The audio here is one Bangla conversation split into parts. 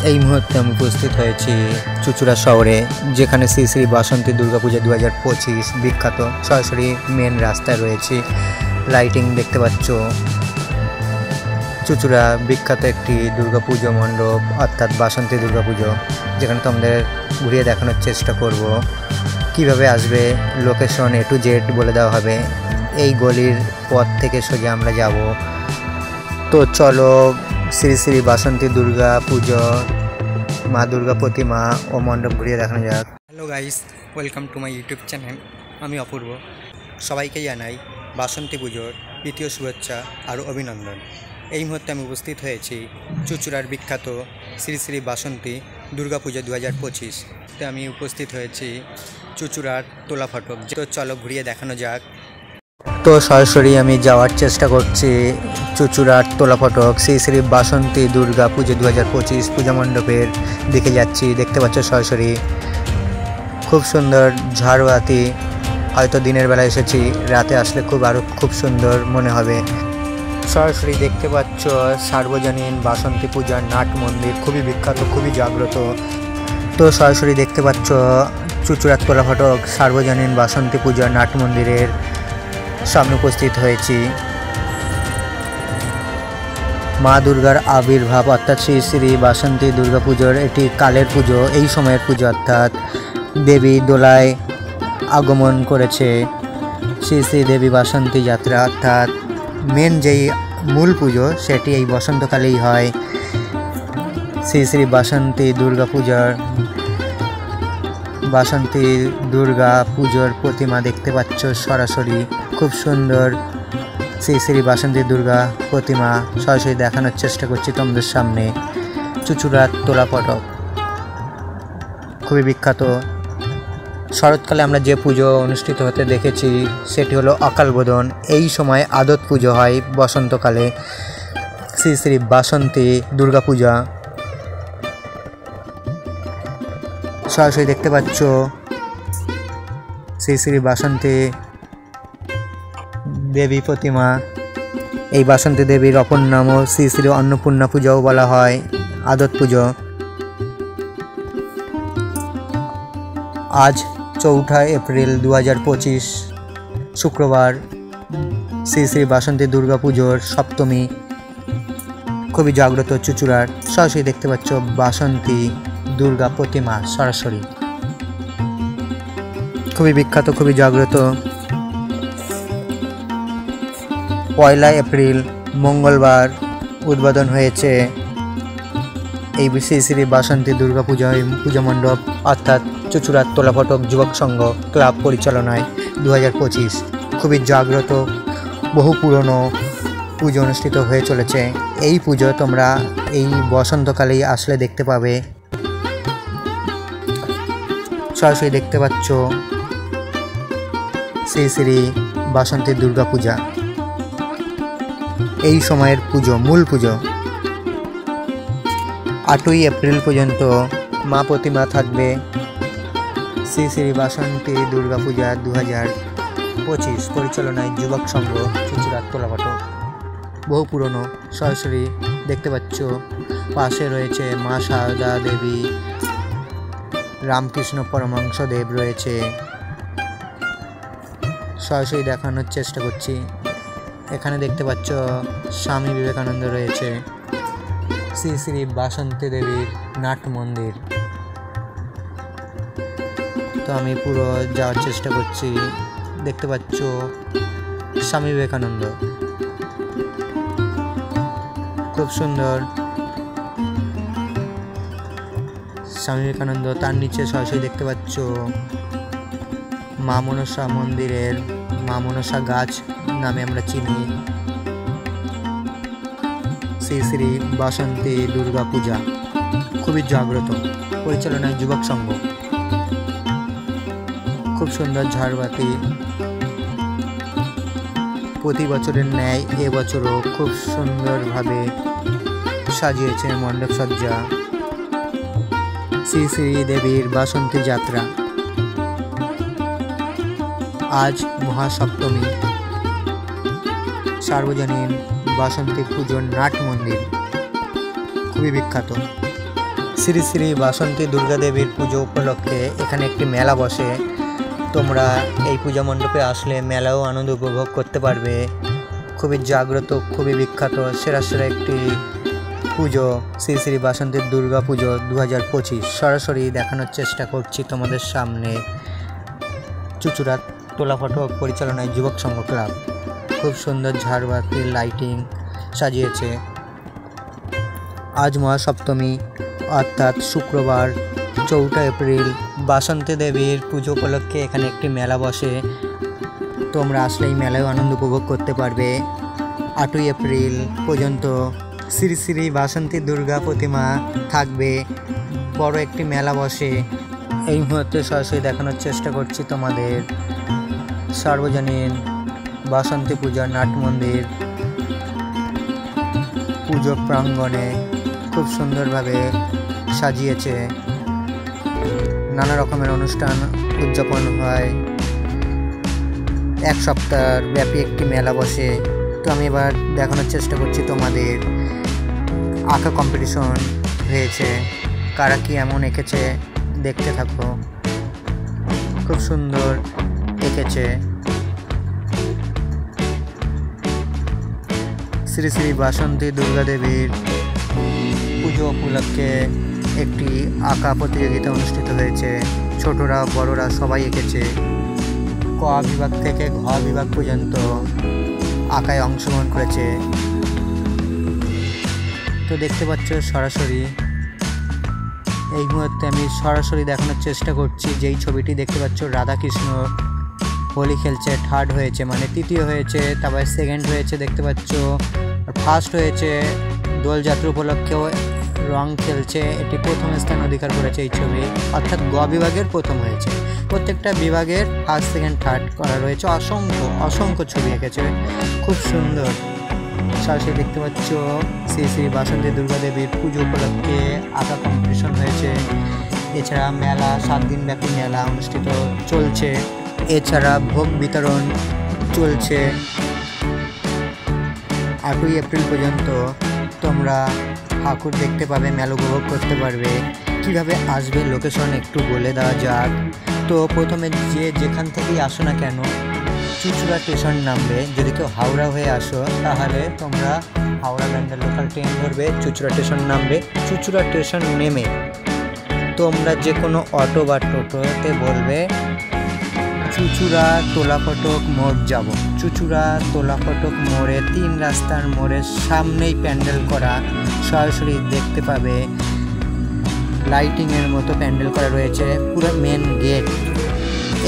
এই মুহূর্তে আমি উপস্থিত হয়েছি চুঁচুড়া শহরে, যেখানে শ্রী শ্রী বাসন্তী দুর্গাপূজা 2025 বিখ্যাত। সরাসরি মেন রাস্তায় রয়েছি, লাইটিং দেখতে পাচ্ছ। চুঁচুড়া বিখ্যাত একটি দুর্গাপুজো মণ্ডপ, অর্থাৎ বাসন্তী দুর্গাপুজো, যেখানে তোমাদের ঘুরিয়ে দেখানোর চেষ্টা করব। কিভাবে আসবে, লোকেশন A to Z বলে দেওয়া হবে। এই গলির পথ থেকে সোজা আমরা যাব। তো চলো শ্রী শ্রী বাসন্তী দুর্গা পুজো, মা দুর্গা প্রতিমা ও মণ্ডপ ঘুরিয়ে দেখানো যাক। Hello guys, welcome to my YouTube channel. আমি অপূর্ব। সবাইকে জানাই বাসন্তী পুজোর দ্বিতীয় শুভেচ্ছা আর অভিনন্দন। এই মুহূর্তে আমি উপস্থিত হয়েছি চুঁচুড়ার বিখ্যাত শ্রী শ্রী বাসন্তী দুর্গাপূজা 2025। তো আমি উপস্থিত হয়েছি চুঁচুড়ার তোলা ফটক। তো চলো ঘুরিয়ে দেখানো যাক। তো সরাসরি আমি যাওয়ার চেষ্টা করছি চুঁচুড়ার তোলা ফটক, শ্রী শ্রী বাসন্তী দুর্গা পুজো 2025 পূজা মণ্ডপের দিকে যাচ্ছি। দেখতে পাচ্ছ সরাসরি খুব সুন্দর ঝাড়বাতি। হয়তো দিনের বেলা এসেছি, রাতে আসলে আরও খুব সুন্দর মনে হবে। সরাসরি দেখতে পাচ্ছ সার্বজনীন বাসন্তী পূজার নাট মন্দির, খুবই বিখ্যাত, খুবই জাগ্রত। তো সরাসরি দেখতে পাচ্ছ চুঁচুড়ার তোলা ফটক, সার্বজনীন বাসন্তী পূজার নাট মন্দিরের সামনে উপস্থিত হয়েছি। মা দুর্গার আবির্ভাব, অর্থাৎ শ্রী শ্রী বাসন্তী দুর্গা পুজোর এটি কালের পুজো। এই সময়ের পুজো, অর্থাৎ দেবী দোলায় আগমন করেছে। শ্রী শ্রী দেবী বাসন্তী যাত্রা, অর্থাৎ মেন যেই মূল পুজো সেটি এই বসন্তকালেই হয়। শ্রী শ্রী বাসন্তী দুর্গা পুজোর বাসন্তী দুর্গা পুজোর প্রতিমা দেখতে পাচ্ছ সরাসরি, খুব সুন্দর শ্রী শ্রী বাসন্তী দুর্গা প্রতিমা সরাসরি দেখানোর চেষ্টা করছি তোমাদের সামনে। চুঁচুড়ার তোলা ফটক খুবই বিখ্যাত। শরৎকালে আমরা যে পুজো অনুষ্ঠিত হতে দেখেছি সেটি হলো অকাল বোধন। এই সময় আদত পুজো হয় বসন্তকালে, শ্রী শ্রী বাসন্তী দুর্গা পূজা। সরাসরি দেখতে পাচ্ছ শ্রী শ্রী বাসন্তী দেবী প্রতিমা। এই বাসন্তী দেবীর অপর নামও শ্রী শ্রী অন্নপূর্ণা পূজাও বলা হয়, আদত পুজো। আজ 4 এপ্রিল 2025 শুক্রবার, শ্রী শ্রী বাসন্তী দুর্গা পুজোর সপ্তমী, খুবই জাগ্রত চুঁচুড়ার। সরাসরি দেখতে পাচ্ছ বাসন্তী দুর্গা প্রতিমা, সরাসরি খুবই বিখ্যাত, খুবই জাগ্রত। 1 এপ্রিল মঙ্গলবার উদ্বোধন হয়েছে এই শ্রী শ্রী বাসন্তী দুর্গা পূজা মণ্ডপ, অর্থাৎ চুঁচুড়ার তোলা ফটক যুবক সংঘ ক্লাব পরিচালনায় 2025। খুবই জাগ্রত, বহু পুরনো পুজো অনুষ্ঠিত হয়ে চলেছে। এই পুজো তোমরা এই বসন্তকালেই আসলে দেখতে পাবে। সরাসরি দেখতে পাচ্ছ শ্রী শ্রী বাসন্তী দুর্গা পূজা, এই সময়ের পুজো, মূল পুজো। 8 এপ্রিল পর্যন্ত মা প্রতিমা থাকবে। শ্রী শ্রী বাসন্তী দুর্গা পূজা 2025 পরিচালনায় যুবক সংঘ চুঁচুড়ার তোলা ফটক, বহু পুরনো। সরাসরি দেখতে পাচ্ছ পাশে রয়েছে মা সারদা দেবী, রামকৃষ্ণ পরমহংসদেব রয়েছে। সরাসরি দেখানোর চেষ্টা করছি। এখানে দেখতে পাচ্ছ স্বামী বিবেকানন্দ রয়েছে। শ্রী শ্রী বাসন্তী দেবীর নাট মন্দির। তো আমি পুরো যাওয়ার চেষ্টা করছি। দেখতে পাচ্ছ স্বামী বিবেকানন্দ, খুব সুন্দর স্বামী বিবেকানন্দ। তার নিচে সরাসরি দেখতে পাচ্ছ মা মনসা মন্দিরের মা মনসা গাছ নামে আমরা চিনি শ্রী শ্রী বাসন্তী দুর্গা পূজা, খুবই জাগ্রত, পরিচালনায় যুবক সংঘ। খুব সুন্দর ঝাড়বাতি। প্রতি বছরের ন্যায় এবছরও খুব সুন্দরভাবে সাজিয়েছে মণ্ডপ সজ্জা। শ্রী শ্রী দেবীর বাসন্তী যাত্রা। আজ মহাসপ্তমী, সার্বজনীন বাসন্তী পুজোর নাট মন্দির, খুবই বিখ্যাত। শ্রী শ্রী বাসন্তী দুর্গা দেবীর পুজো উপলক্ষে এখানে একটি মেলা বসে। তোমরা এই পূজা মণ্ডপে আসলে মেলাও আনন্দ উপভোগ করতে পারবে। খুবই জাগ্রত, খুবই বিখ্যাত, সেরা একটি পুজো শ্রী শ্রী বাসন্তী দুর্গা পুজো 2025 সরাসরি দেখানোর চেষ্টা করছি তোমাদের সামনে। চুচুড়া তোলা ফটক পরিচালনায় যুবক সংঘ ক্লাব খুব সুন্দর ঝাড়বাতি লাইটিং সাজিয়েছে। আজ মহাসপ্তমী অর্থাৎ শুক্রবার 4 এপ্রিল বাসন্তী দেবীর পুজো উপলক্ষে এখানে একটি মেলা বসে। তোমরা আসলে এই মেলায় আনন্দ উপভোগ করতে পারবে। 8 এপ্রিল পর্যন্ত শ্রী শ্রী বাসন্তী দুর্গা প্রতিমা থাকবে। বড় একটি মেলা বসে। এই মুহূর্তে সরাসরি দেখানোর চেষ্টা করছি তোমাদের সার্বজনীন বাসন্তী পূজার নাট মন্দির পুজো প্রাঙ্গণে খুব সুন্দরভাবে সাজিয়েছে। নানা রকমের অনুষ্ঠান উদযাপন হয়। 1 সপ্তাহ ব্যাপী একটি মেলা বসে। তো আমি এবার দেখানোর চেষ্টা করছি তোমাদের আঁকা কম্পিটিশন হয়েছে। কারা কি এমন এঁকেছে দেখতে থাকো। খুব সুন্দর এঁকেছে। শ্রী শ্রী বাসন্তী দুর্গা দেবীর পুজো উপলক্ষে একটি আঁকা প্রতিযোগিতা অনুষ্ঠিত হয়েছে। ছোটরা বড়রা সবাই এঁকেছে। ক বিভাগ থেকে ঘ বিভাগ পর্যন্ত আঁকায় অংশগ্রহণ করেছে। তো দেখতে পাচ্ছ সরাসরি এই মুহূর্তে আমি সরাসরি দেখানোর চেষ্টা করছি। যেই ছবিটি দেখতে পাচ্ছ রাধাকৃষ্ণ হোলি খেলছে, 3rd হয়েছে, মানে তৃতীয় হয়েছে, তারপরে 2nd হয়েছে দেখতে পাচ্ছ, 1st হয়েছে। দোলযাত্রা উপলক্ষেও রং খেলছে। এটি 1ম স্থান অধিকার করেছে এই ছবি, অর্থাৎ গ বিভাগের 1ম হয়েছে। প্রত্যেকটা বিভাগের 1st, 2nd, 3rd করা রয়েছে। অসংখ্য ছবি এঁকেছে, খুব সুন্দর। সরাসরি দেখতে পাচ্ছ শ্রী শ্রী বাসন্তী দুর্গা দেবীর পুজো উপলক্ষে আঁকা কম্পিটিশন হয়েছে। এছাড়া মেলা 7 দিন ব্যাপী মেলা অনুষ্ঠিত চলছে। এছাড়া ভোগ বিতরণ চলছে। 8 এপ্রিল পর্যন্ত তোমরা ঠাকুর দেখতে পাবে, মেলা উপভোগ করতে পারবে। কিভাবে আসবে লোকেশন একটু বলে দেওয়া যাক। তো প্রথমে যেখান থেকেই আসো না কেন চুচুড়া স্টেশন নামবে। যদি কেউ হাওড়া হয়ে আসো তাহলে তোমরা হাওড়া ব্যান্ডেল লোকাল ট্রেন ধরবে, চুচুড়া স্টেশন নামবে। চুচুড়া স্টেশন নেমে তোমরা যে কোনো অটো বা টোটোতে বলবে চুচুড়া তোলা ফটক মোড় যাব। চুচুড়া তোলা ফটক মোড়ে 3 রাস্তার মোড়ের সামনেই প্যান্ডেল করা সরাসরি দেখতে পাবে। লাইটিংয়ের মতো প্যান্ডেল করা রয়েছে। পুরো মেন গেট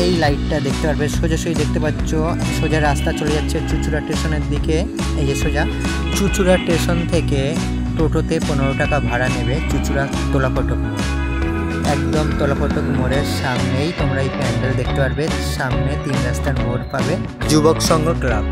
এই লাইটটা দেখতে পারবে। সোজাসুজি দেখতে পাচ্ছ সোজা রাস্তা চলে যাচ্ছে চুচুড়া স্টেশনের দিকে। এই যে সোজা চুচুড়া স্টেশন থেকে টোটোতে 15 টাকা ভাড়া নেবে চুচুড়া তোলা ফটক মোড়। একদম তোলা ফটক মোড়ের সামনেই তোমরা এই প্যান্ডেল দেখতে পারবে। সামনে 3 রাস্তার মোড় পাবে যুবক সংঘ ক্লাব।